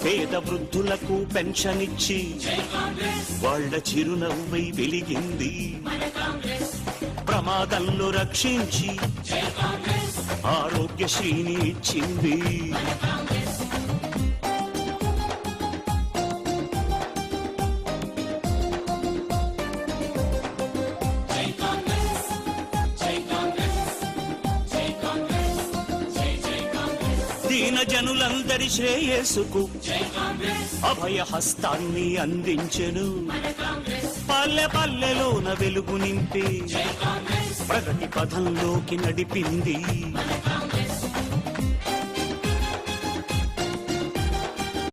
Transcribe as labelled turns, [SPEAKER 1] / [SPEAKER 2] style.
[SPEAKER 1] పేద వృద్ధులకు పెన్షన్ ఇచ్చి వాళ్ళ చిరునవ్వై వెలిగింది. ప్రమాదంలో రక్షించి ఆరోగ్యశ్రీని ఇచ్చింది. దీన జనులందరి శ్రేయస్సుకు అభయ హస్తాన్ని అందించెను. పల్లె పల్లెలోన వెలుగు నింపి ప్రగతి పథంలోకి నడిపింది.